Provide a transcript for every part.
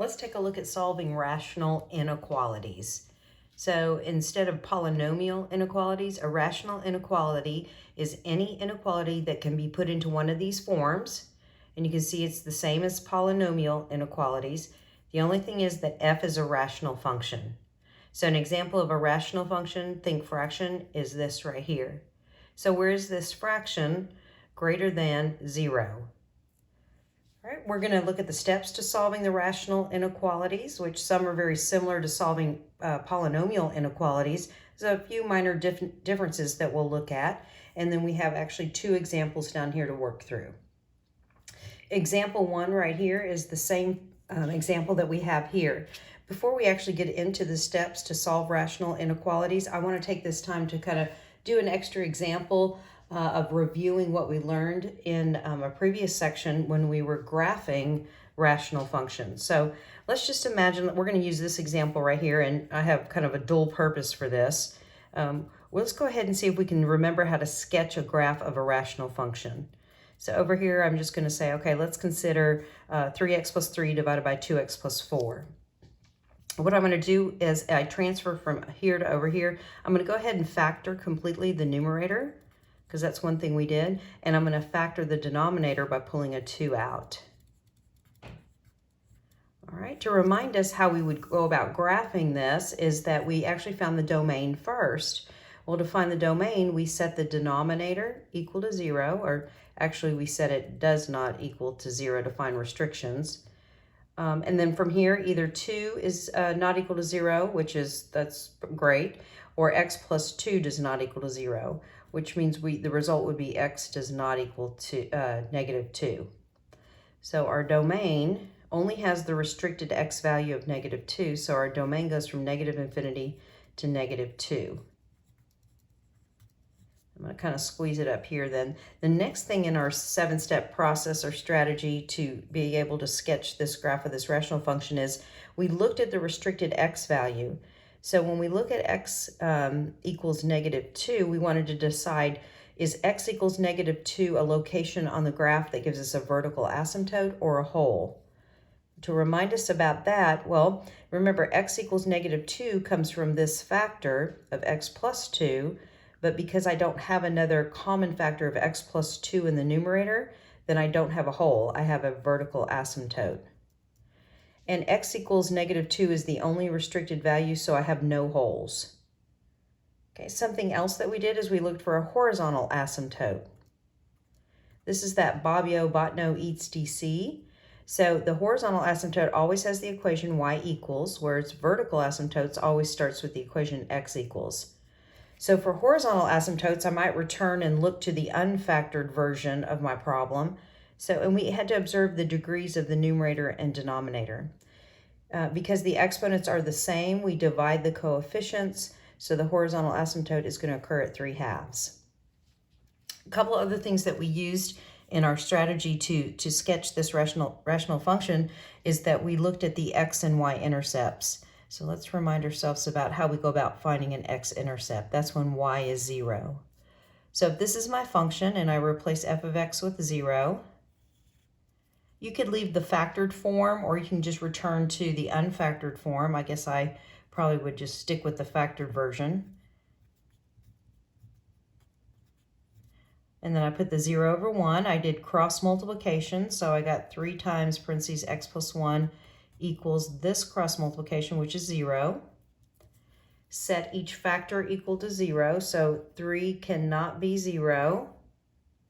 Let's take a look at solving rational inequalities. So instead of polynomial inequalities, a rational inequality is any inequality that can be put into one of these forms. And you can see it's the same as polynomial inequalities. The only thing is that f is a rational function. So an example of a rational function, think fraction, is this right here. So where is this fraction greater than 0? All right, we're going to look at the steps to solving the rational inequalities, which some are very similar to solving polynomial inequalities. There's a few minor differences that we'll look at, and then we have actually two examples down here to work through. Example 1 right here is the same example that we have here. Before we actually get into the steps to solve rational inequalities, I want to take this time to kind of do an extra example of reviewing what we learned in a previous section when we were graphing rational functions. So let's just imagine that we're going to use this example right here, and I have kind of a dual purpose for this. Let's go ahead and see if we can remember how to sketch a graph of a rational function. So over here, I'm just going to say, okay, let's consider 3x plus 3 divided by 2x plus 4. What I'm going to do is I transfer from here to over here. I'm going to go ahead and factor completely the numerator, because that's one thing we did, and I'm going to factor the denominator by pulling a 2 out. All right, to remind us how we would go about graphing this is that we actually found the domain first. Well, to find the domain, we set the denominator equal to 0, or actually we set it does not equal to 0 to find restrictions. And then from here, either 2 is not equal to 0, that's great, or x plus 2 does not equal to 0, which means the result would be x does not equal to negative 2. So our domain only has the restricted x value of negative 2, so our domain goes from negative infinity to negative 2. I'm going to kind of squeeze it up here then. The next thing in our 7-step process or strategy to be able to sketch this graph of this rational function is we looked at the restricted x value. So when we look at x equals negative 2, we wanted to decide, is x equals negative 2 a location on the graph that gives us a vertical asymptote or a hole? To remind us about that, well, remember x equals negative 2 comes from this factor of x plus 2, but because I don't have another common factor of x plus 2 in the numerator, then I don't have a hole. I have a vertical asymptote. And x equals negative 2 is the only restricted value, so I have no holes. Okay, something else that we did is we looked for a horizontal asymptote. This is that Bobbio-Botno eats DC. So the horizontal asymptote always has the equation y equals, whereas vertical asymptotes always starts with the equation x equals. So for horizontal asymptotes, I might return and look to the unfactored version of my problem. And we had to observe the degrees of the numerator and denominator. Because the exponents are the same, we divide the coefficients, so the horizontal asymptote is going to occur at 3/2. A couple of other things that we used in our strategy to sketch this rational function is that we looked at the x and y intercepts. So let's remind ourselves about how we go about finding an x-intercept. That's when y is 0. So if this is my function and I replace f of x with 0, you could leave the factored form or you can just return to the unfactored form. I guess I probably would just stick with the factored version. And then I put the 0 over 1. I did cross multiplication, so I got 3 times parentheses x plus 1 equals this cross multiplication, which is 0. Set each factor equal to 0, so 3 cannot be 0.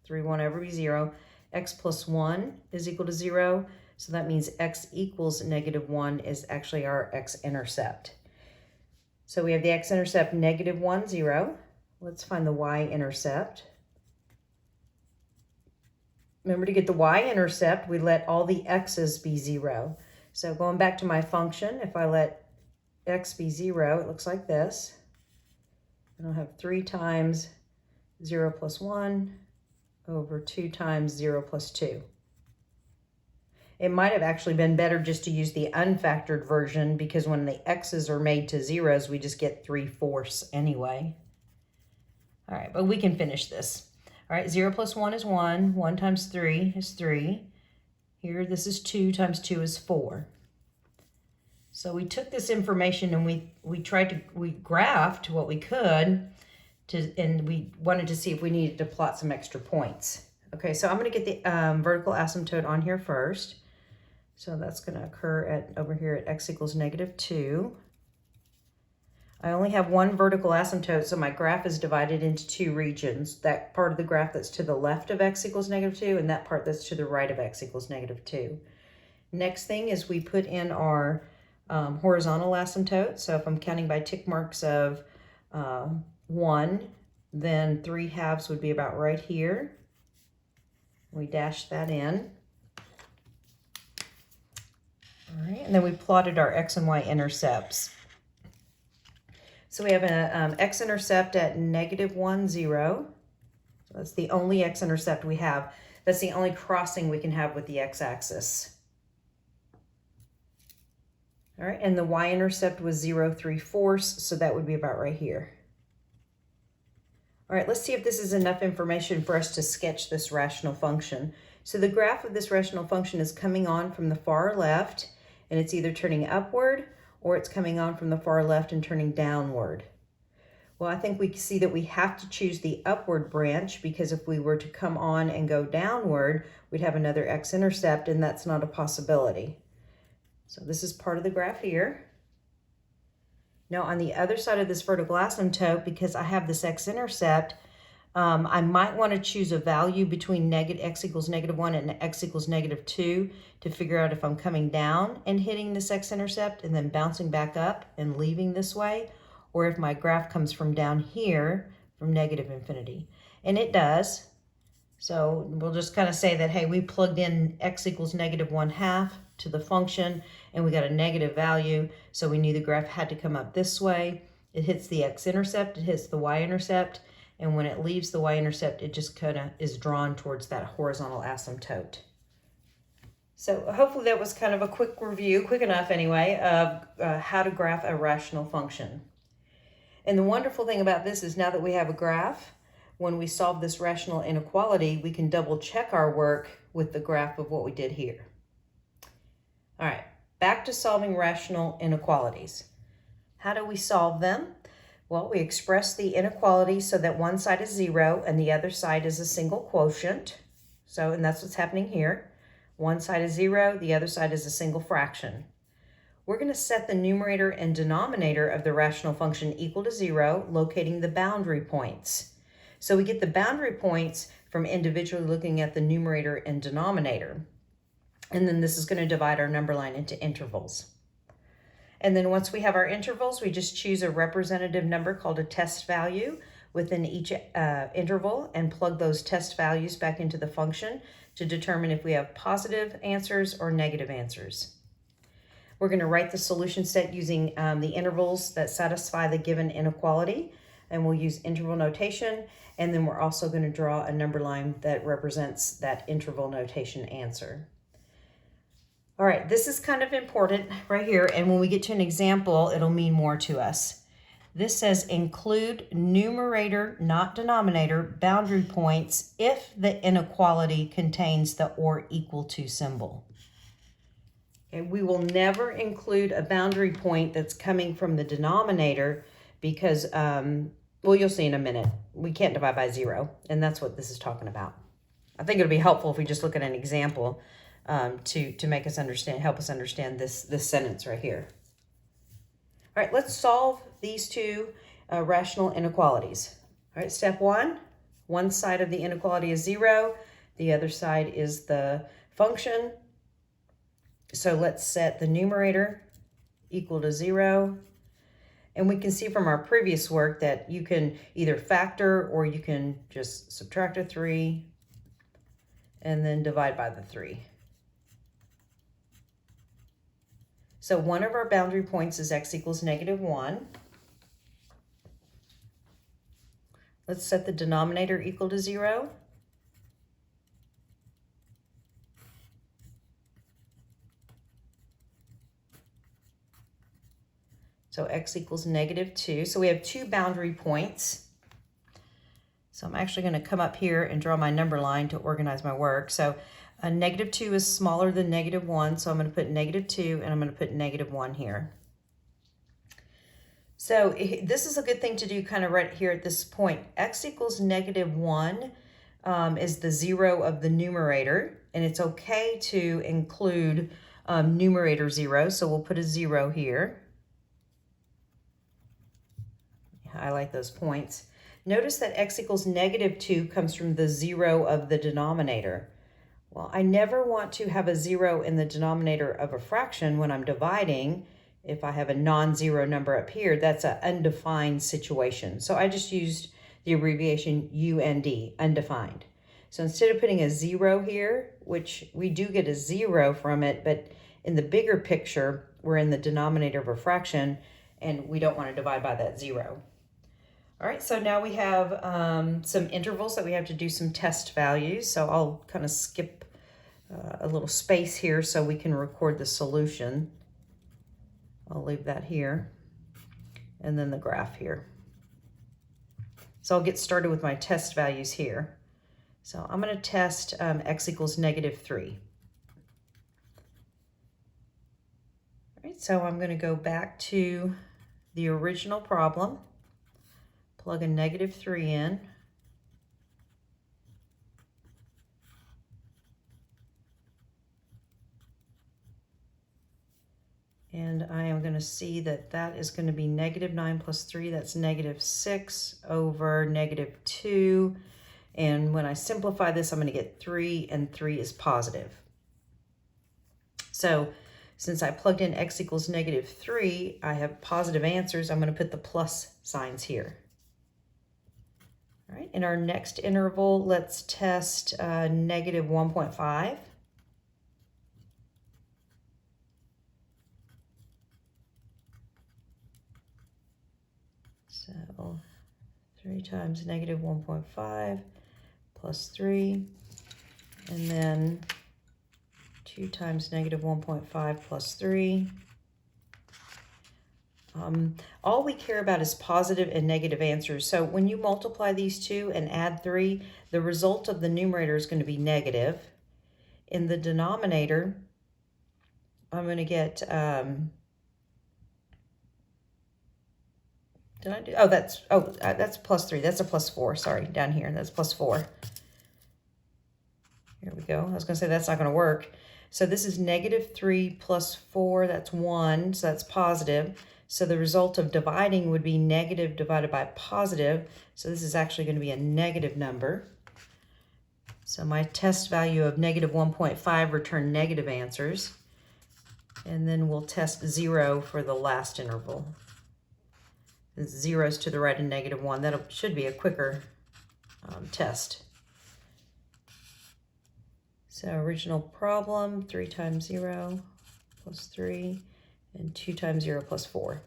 3 won't ever be 0. X plus 1 is equal to 0, so that means x equals negative 1 is actually our x-intercept. So we have the x-intercept negative 1, 0. Let's find the y-intercept. Remember, to get the y-intercept, we let all the x's be 0. So going back to my function, if I let x be 0, it looks like this. And I'll have 3 times 0 plus 1 over 2 times 0 plus 2. It might have actually been better just to use the unfactored version, because when the x's are made to zeros, we just get 3/4 anyway. All right, but we can finish this. All right, 0 plus 1 is 1. 1 times 3 is 3. Here, this is 2 times 2 is 4. So we took this information and we graphed what we could and we wanted to see if we needed to plot some extra points. Okay, so I'm going to get the vertical asymptote on here first. So that's going to occur over here at x equals -2. I only have one vertical asymptote, so my graph is divided into two regions. That part of the graph that's to the left of x equals -2 and that part that's to the right of x equals -2. Next thing is we put in our horizontal asymptote. So if I'm counting by tick marks of 1, then 3/2 would be about right here. We dash that in. All right, and then we plotted our x and y intercepts. So we have an x-intercept at -1, 0. So that's the only x-intercept we have. That's the only crossing we can have with the x-axis. All right, and the y-intercept was 0, 3/4, so that would be about right here. All right, let's see if this is enough information for us to sketch this rational function. So the graph of this rational function is coming on from the far left, and it's either turning upward or it's coming on from the far left and turning downward. Well, I think we see that we have to choose the upward branch, because if we were to come on and go downward, we'd have another x-intercept, and that's not a possibility. So this is part of the graph here. Now on the other side of this vertical asymptote, because I have this x-intercept, I might want to choose a value between x equals -1 and x equals -2 to figure out if I'm coming down and hitting this x-intercept and then bouncing back up and leaving this way, or if my graph comes from down here from -infinity. And it does. So we'll just kind of say that, hey, we plugged in x equals -1/2 to the function and we got a negative value. So we knew the graph had to come up this way. It hits the x-intercept, it hits the y-intercept, and when it leaves the y-intercept, it just kind of is drawn towards that horizontal asymptote. So hopefully that was kind of a quick review, quick enough anyway, of how to graph a rational function. And the wonderful thing about this is now that we have a graph, when we solve this rational inequality, we can double check our work with the graph of what we did here. All right, back to solving rational inequalities. How do we solve them? Well, we express the inequality so that one side is 0 and the other side is a single quotient. So, and that's what's happening here. One side is 0, the other side is a single fraction. We're going to set the numerator and denominator of the rational function equal to 0, locating the boundary points. So we get the boundary points from individually looking at the numerator and denominator. And then this is going to divide our number line into intervals. And then once we have our intervals, we just choose a representative number called a test value within each interval and plug those test values back into the function to determine if we have positive answers or negative answers. We're going to write the solution set using the intervals that satisfy the given inequality, and we'll use interval notation, and then we're also going to draw a number line that represents that interval notation answer. All right, this is kind of important right here, and when we get to an example, it'll mean more to us. This says include numerator, not denominator, boundary points if the inequality contains the or equal to symbol. And we will never include a boundary point that's coming from the denominator because, well, you'll see in a minute, we can't divide by 0, and that's what this is talking about. I think it'll be helpful if we just look at an example to make us understand, help us understand this sentence right here. All right, let's solve these two rational inequalities. All right, step one side of the inequality is 0, the other side is the function. So let's set the numerator equal to 0. And we can see from our previous work that you can either factor or you can just subtract a 3 and then divide by the 3. So one of our boundary points is x equals -1. Let's set the denominator equal to 0. So x equals -2. So we have two boundary points. So I'm actually going to come up here and draw my number line to organize my work. So Negative 2 is smaller than negative 1, so I'm going to put negative 2 and I'm going to put negative 1 here. So this is a good thing to do kind of right here at this point. X equals negative 1 is the 0 of the numerator, and it's okay to include numerator 0, so we'll put a 0 here. Highlight those points. Notice that x equals negative 2 comes from the 0 of the denominator. Well, I never want to have a 0 in the denominator of a fraction when I'm dividing. If I have a non-zero number up here, that's an undefined situation. So I just used the abbreviation UND, undefined. So instead of putting a 0 here, which we do get a 0 from it, but in the bigger picture, we're in the denominator of a fraction, and we don't want to divide by that 0. All right, so now we have some intervals that we have to do some test values. So I'll kind of skip a little space here so we can record the solution. I'll leave that here, and then the graph here. So I'll get started with my test values here. So I'm going to test x equals negative 3. All right, so I'm going to go back to the original problem. Plug a negative 3 in. And I am going to see that that is going to be negative 9 plus 3. That's negative 6 over negative 2. And when I simplify this, I'm going to get 3, and 3 is positive. So since I plugged in x equals negative 3, I have positive answers. I'm going to put the plus signs here. All right, in our next interval, let's test negative 1.5. So 3 times negative 1.5 plus 3, and then 2 times negative 1.5 plus 3. All we care about is positive and negative answers. So when you multiply these two and add 3, the result of the numerator is going to be negative. In the denominator, I'm going to get, that's plus 3. That's a plus 4. Sorry, down here. That's plus 4. Here we go. I was going to say that's not going to work. So this is negative 3 plus 4. That's 1. So that's positive. So the result of dividing would be negative divided by positive. So this is actually going to be a negative number. So my test value of negative 1.5 returned negative answers. And then we'll test 0 for the last interval. 0's to the right of negative 1. That should be a quicker test. So original problem, 3 times 0 plus 3, and 2 times 0 plus 4.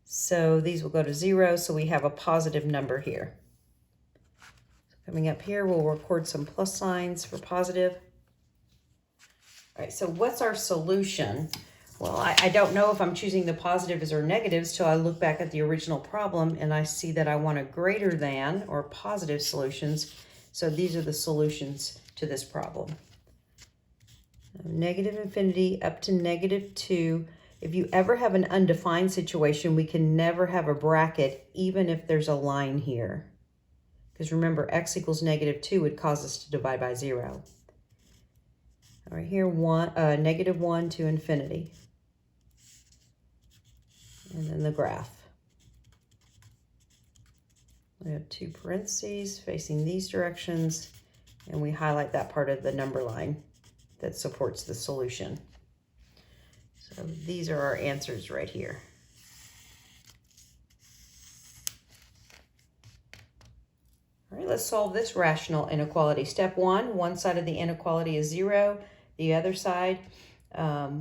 So these will go to 0, so we have a positive number here. So coming up here, we'll record some plus signs for positive. All right, so what's our solution? Well, I don't know if I'm choosing the positives or negatives till I look back at the original problem and I see that I want a greater than or positive solutions. So these are the solutions to this problem. Negative infinity up to negative 2. If you ever have an undefined situation, we can never have a bracket even if there's a line here. Because remember, x equals negative 2 would cause us to divide by 0. All right, here, negative 1 to infinity. And then the graph. We have 2 parentheses facing these directions, and we highlight that part of the number line that supports the solution. So these are our answers right here. All right, let's solve this rational inequality. Step 1, one side of the inequality is 0. The other side,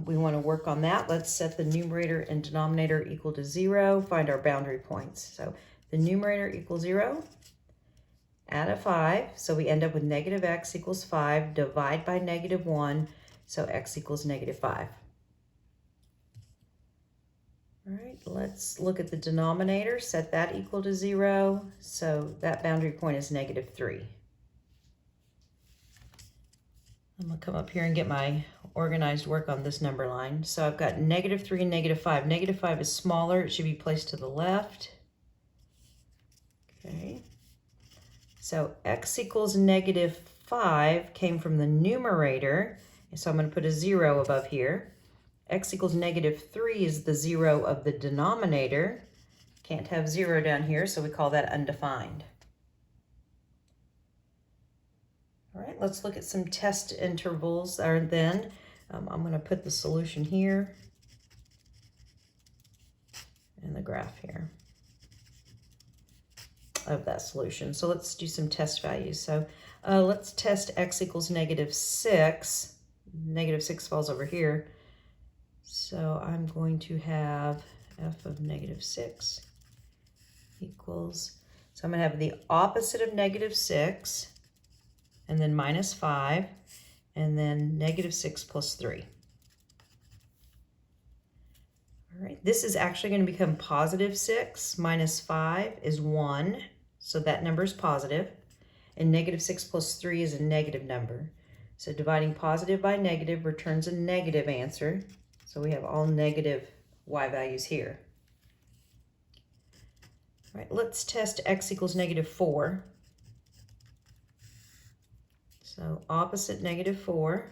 we want to work on that. Let's set the numerator and denominator equal to 0. Find our boundary points. So the numerator equals 0. Add a 5. So we end up with negative x equals 5. Divide by negative 1. So x equals negative 5. All right, let's look at the denominator. Set that equal to 0. So that boundary point is negative 3. I'm going to come up here and get my organized work on this number line. So I've got -3 and -5. -5 is smaller. It should be placed to the left. Okay. So x equals -5 came from the numerator. So I'm going to put a 0 above here. X equals -3 is the 0 of the denominator. Can't have 0 down here, so we call that undefined. All right, let's look at some test intervals then. I'm going to put the solution here and the graph here of that solution. So let's do some test values. So let's test x equals -6. -6 falls over here. So I'm going to have f of -6 equals, so I'm going to have the opposite of -6, and then -5, and then -6 plus 3. All right, this is actually going to become +6 minus 5 is 1, so that number is positive, and -6 plus 3 is a negative number. So dividing positive by negative returns a negative answer. So we have all negative y values here. All right, let's test x equals -4. So opposite -4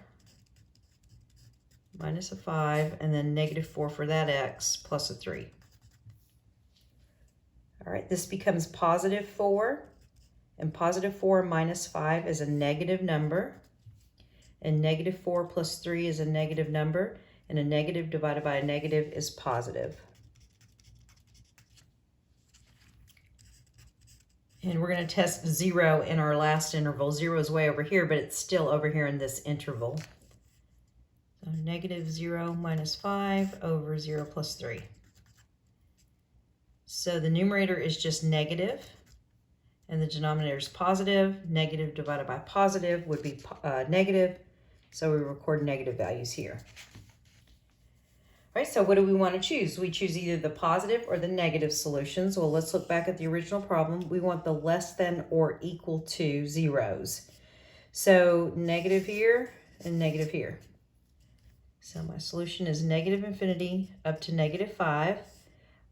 minus a 5, and then -4 for that x plus a 3. All right, this becomes +4, and +4 minus 5 is a negative number, and -4 plus 3 is a negative number, and a negative divided by a negative is positive. And we're going to test 0 in our last interval. 0 is way over here, but it's still over here in this interval. So -0 minus 5 over 0 plus 3. So the numerator is just negative, and the denominator is positive. Negative divided by positive would be negative, so we record negative values here. All right, so what do we want to choose? We choose either the positive or the negative solutions. Well, let's look back at the original problem. We want the less than or equal to zeros. So negative here and negative here. So my solution is -infinity up to -5.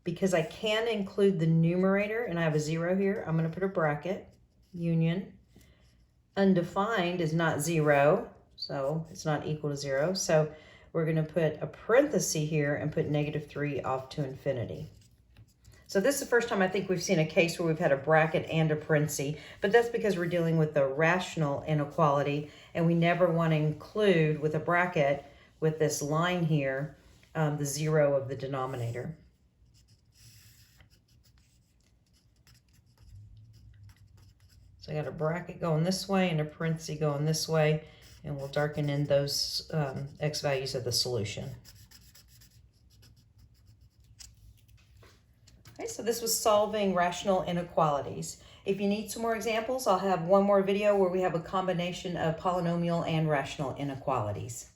Because I can include the numerator and I have a 0 here, I'm going to put a bracket, union. Undefined is not 0, so it's not equal to 0. So we're going to put a parenthesis here and put -3 off to infinity. So this is the first time I think we've seen a case where we've had a bracket and a parenthesis, but that's because we're dealing with the rational inequality, and we never want to include with a bracket with this line here the 0 of the denominator. So I got a bracket going this way and a parenthesis going this way, and we'll darken in those x values of the solution. Okay, so this was solving rational inequalities. If you need some more examples, I'll have one more video where we have a combination of polynomial and rational inequalities.